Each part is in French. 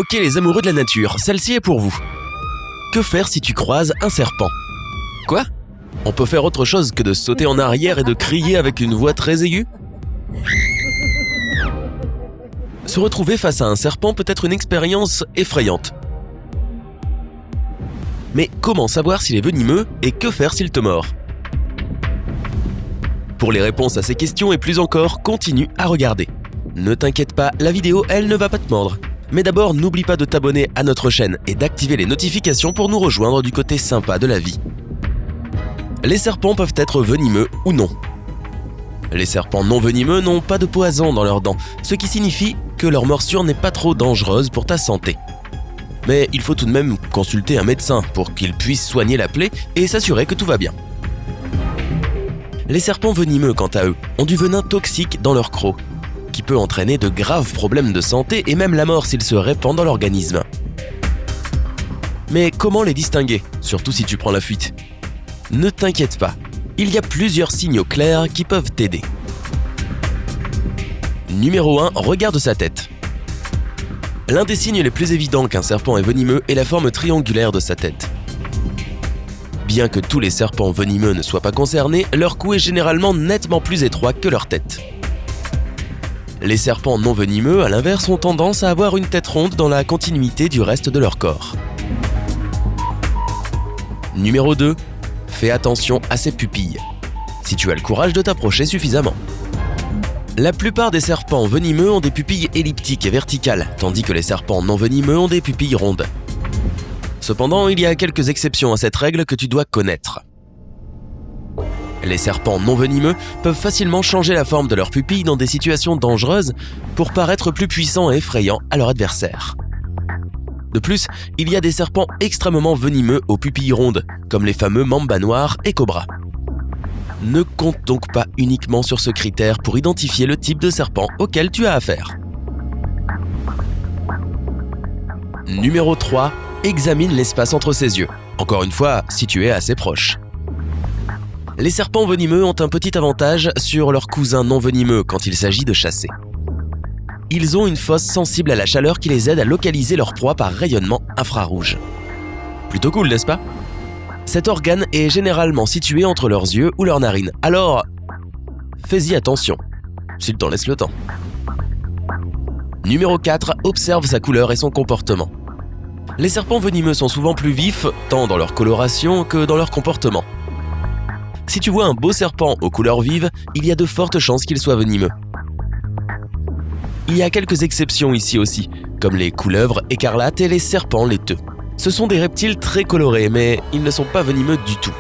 Ok les amoureux de la nature, celle-ci est pour vous. Que faire si tu croises un serpent? Quoi? On peut faire autre chose que de sauter en arrière et de crier avec une voix très aiguë? Se retrouver face à un serpent peut être une expérience effrayante. Mais comment savoir s'il est venimeux et que faire s'il te mord? Pour les réponses à ces questions et plus encore, continue à regarder. Ne t'inquiète pas, la vidéo, elle ne va pas te mordre. Mais d'abord, n'oublie pas de t'abonner à notre chaîne et d'activer les notifications pour nous rejoindre du côté sympa de la vie. Les serpents peuvent être venimeux ou non. Les serpents non venimeux n'ont pas de poison dans leurs dents, ce qui signifie que leur morsure n'est pas trop dangereuse pour ta santé. Mais il faut tout de même consulter un médecin pour qu'il puisse soigner la plaie et s'assurer que tout va bien. Les serpents venimeux, quant à eux, ont du venin toxique dans leur croc, qui peut entraîner de graves problèmes de santé et même la mort s'il se répand dans l'organisme. Mais comment les distinguer, surtout si tu prends la fuite? Ne t'inquiète pas, il y a plusieurs signaux clairs qui peuvent t'aider. Numéro 1, regarde sa tête. L'un des signes les plus évidents qu'un serpent est venimeux est la forme triangulaire de sa tête. Bien que tous les serpents venimeux ne soient pas concernés, leur cou est généralement nettement plus étroit que leur tête. Les serpents non venimeux, à l'inverse, ont tendance à avoir une tête ronde dans la continuité du reste de leur corps. Numéro 2. Fais attention à ses pupilles, si tu as le courage de t'approcher suffisamment. La plupart des serpents venimeux ont des pupilles elliptiques et verticales, tandis que les serpents non venimeux ont des pupilles rondes. Cependant, il y a quelques exceptions à cette règle que tu dois connaître. Les serpents non venimeux peuvent facilement changer la forme de leurs pupilles dans des situations dangereuses pour paraître plus puissants et effrayants à leur adversaire. De plus, il y a des serpents extrêmement venimeux aux pupilles rondes, comme les fameux mamba noirs et cobras. Ne compte donc pas uniquement sur ce critère pour identifier le type de serpent auquel tu as affaire. Numéro 3. Examine l'espace entre ses yeux. Encore une fois, si tu es assez proche. Les serpents venimeux ont un petit avantage sur leurs cousins non venimeux quand il s'agit de chasser. Ils ont une fosse sensible à la chaleur qui les aide à localiser leur proie par rayonnement infrarouge. Plutôt cool, n'est-ce pas? Cet organe est généralement situé entre leurs yeux ou leurs narines, alors fais-y attention, s'il t'en laisse le temps. Numéro 4, observe sa couleur et son comportement. Les serpents venimeux sont souvent plus vifs, tant dans leur coloration que dans leur comportement. Si tu vois un beau serpent aux couleurs vives, il y a de fortes chances qu'il soit venimeux. Il y a quelques exceptions ici aussi, comme les couleuvres écarlates et les serpents laiteux. Ce sont des reptiles très colorés, mais ils ne sont pas venimeux du tout.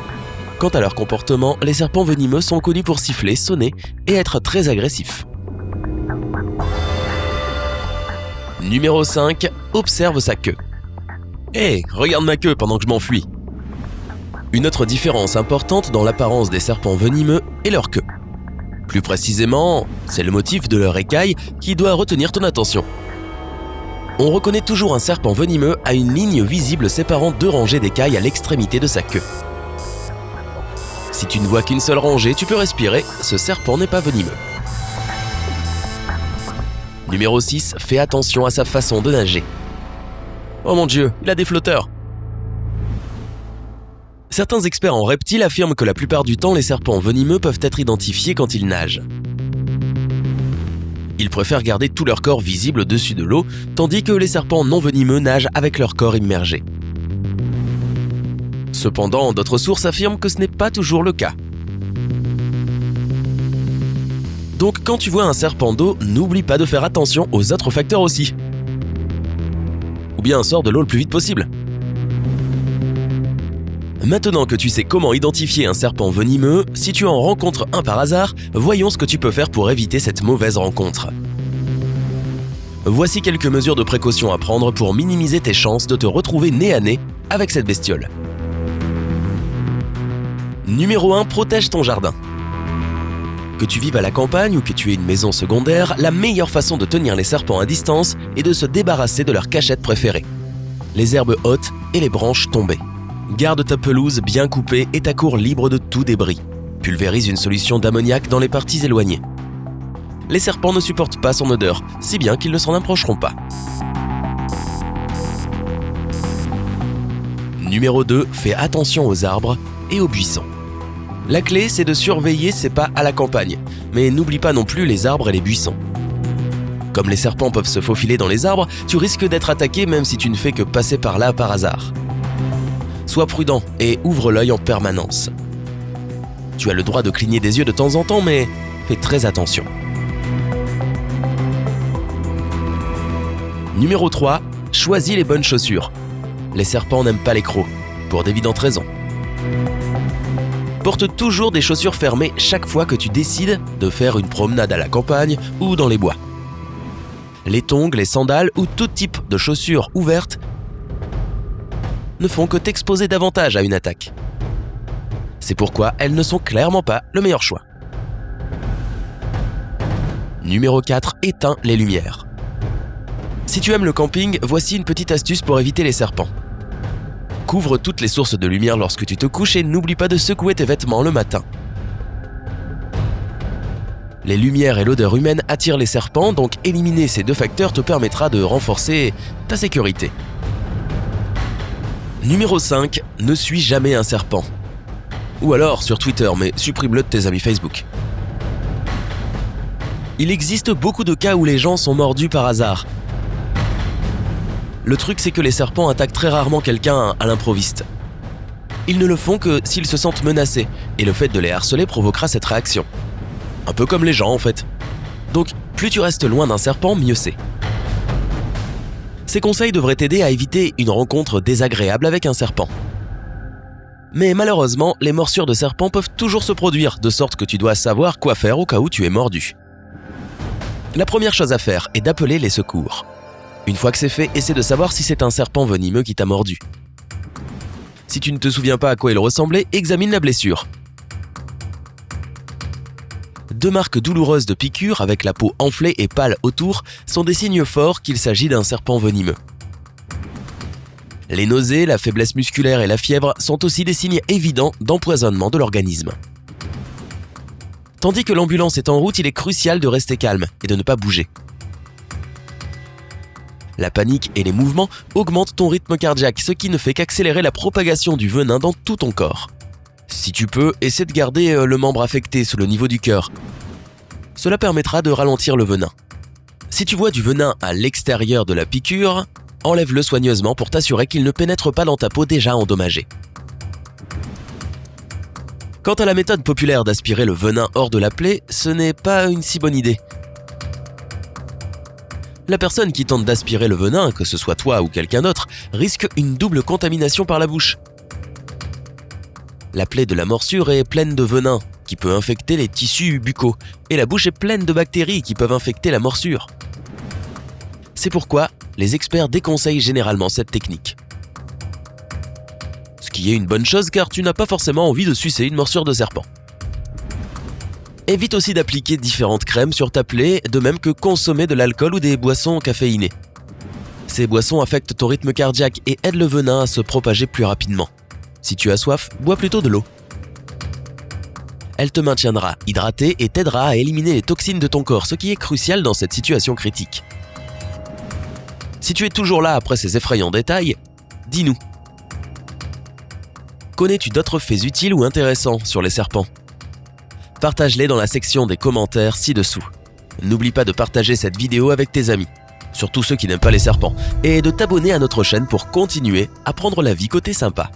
Quant à leur comportement, les serpents venimeux sont connus pour siffler, sonner et être très agressifs. Numéro 5, observe sa queue. Hey, regarde ma queue pendant que je m'enfuis. Une autre différence importante dans l'apparence des serpents venimeux est leur queue. Plus précisément, c'est le motif de leur écaille qui doit retenir ton attention. On reconnaît toujours un serpent venimeux à une ligne visible séparant deux rangées d'écailles à l'extrémité de sa queue. Si tu ne vois qu'une seule rangée, tu peux respirer, ce serpent n'est pas venimeux. Numéro 6, fais attention à sa façon de nager. Oh mon Dieu, il a des flotteurs! Certains experts en reptiles affirment que la plupart du temps, les serpents venimeux peuvent être identifiés quand ils nagent. Ils préfèrent garder tout leur corps visible au-dessus de l'eau, tandis que les serpents non venimeux nagent avec leur corps immergé. Cependant, d'autres sources affirment que ce n'est pas toujours le cas. Donc quand tu vois un serpent d'eau, n'oublie pas de faire attention aux autres facteurs aussi. Ou bien sors de l'eau le plus vite possible. Maintenant que tu sais comment identifier un serpent venimeux, si tu en rencontres un par hasard, voyons ce que tu peux faire pour éviter cette mauvaise rencontre. Voici quelques mesures de précaution à prendre pour minimiser tes chances de te retrouver nez à nez avec cette bestiole. Numéro 1, protège ton jardin. Que tu vives à la campagne ou que tu aies une maison secondaire, la meilleure façon de tenir les serpents à distance est de se débarrasser de leur cachette préférée. Les herbes hautes et les branches tombées. Garde ta pelouse bien coupée et ta cour libre de tout débris. Pulvérise une solution d'ammoniac dans les parties éloignées. Les serpents ne supportent pas son odeur, si bien qu'ils ne s'en approcheront pas. Numéro 2, fais attention aux arbres et aux buissons. La clé, c'est de surveiller ses pas à la campagne, mais n'oublie pas non plus les arbres et les buissons. Comme les serpents peuvent se faufiler dans les arbres, tu risques d'être attaqué même si tu ne fais que passer par là par hasard. Sois prudent et ouvre l'œil en permanence. Tu as le droit de cligner des yeux de temps en temps, mais fais très attention. Numéro 3, choisis les bonnes chaussures. Les serpents n'aiment pas les crocs, pour d'évidentes raisons. Porte toujours des chaussures fermées chaque fois que tu décides de faire une promenade à la campagne ou dans les bois. Les tongs, les sandales ou tout type de chaussures ouvertes ne font que t'exposer davantage à une attaque. C'est pourquoi elles ne sont clairement pas le meilleur choix. Numéro 4, éteins les lumières. Si tu aimes le camping, voici une petite astuce pour éviter les serpents. Couvre toutes les sources de lumière lorsque tu te couches et n'oublie pas de secouer tes vêtements le matin. Les lumières et l'odeur humaine attirent les serpents, donc éliminer ces deux facteurs te permettra de renforcer ta sécurité. Numéro 5, ne suis jamais un serpent. Ou alors sur Twitter, mais supprime-le de tes amis Facebook. Il existe beaucoup de cas où les gens sont mordus par hasard. Le truc, c'est que les serpents attaquent très rarement quelqu'un à l'improviste. Ils ne le font que s'ils se sentent menacés, et le fait de les harceler provoquera cette réaction. Un peu comme les gens en fait. Donc, plus tu restes loin d'un serpent, mieux c'est. Ces conseils devraient t'aider à éviter une rencontre désagréable avec un serpent. Mais malheureusement, les morsures de serpents peuvent toujours se produire, de sorte que tu dois savoir quoi faire au cas où tu es mordu. La première chose à faire est d'appeler les secours. Une fois que c'est fait, essaie de savoir si c'est un serpent venimeux qui t'a mordu. Si tu ne te souviens pas à quoi il ressemblait, examine la blessure. 2 marques douloureuses de piqûres avec la peau enflée et pâle autour sont des signes forts qu'il s'agit d'un serpent venimeux. Les nausées, la faiblesse musculaire et la fièvre sont aussi des signes évidents d'empoisonnement de l'organisme. Tandis que l'ambulance est en route, il est crucial de rester calme et de ne pas bouger. La panique et les mouvements augmentent ton rythme cardiaque, ce qui ne fait qu'accélérer la propagation du venin dans tout ton corps. Si tu peux, essaie de garder le membre affecté sous le niveau du cœur. Cela permettra de ralentir le venin. Si tu vois du venin à l'extérieur de la piqûre, enlève-le soigneusement pour t'assurer qu'il ne pénètre pas dans ta peau déjà endommagée. Quant à la méthode populaire d'aspirer le venin hors de la plaie, ce n'est pas une si bonne idée. La personne qui tente d'aspirer le venin, que ce soit toi ou quelqu'un d'autre, risque une double contamination par la bouche. La plaie de la morsure est pleine de venin, qui peut infecter les tissus buccaux, et la bouche est pleine de bactéries qui peuvent infecter la morsure. C'est pourquoi les experts déconseillent généralement cette technique. Ce qui est une bonne chose car tu n'as pas forcément envie de sucer une morsure de serpent. Évite aussi d'appliquer différentes crèmes sur ta plaie, de même que consommer de l'alcool ou des boissons caféinées. Ces boissons affectent ton rythme cardiaque et aident le venin à se propager plus rapidement. Si tu as soif, bois plutôt de l'eau. Elle te maintiendra hydraté et t'aidera à éliminer les toxines de ton corps, ce qui est crucial dans cette situation critique. Si tu es toujours là après ces effrayants détails, dis-nous. Connais-tu d'autres faits utiles ou intéressants sur les serpents ? Partage-les dans la section des commentaires ci-dessous. N'oublie pas de partager cette vidéo avec tes amis, surtout ceux qui n'aiment pas les serpents, et de t'abonner à notre chaîne pour continuer à prendre la vie côté sympa.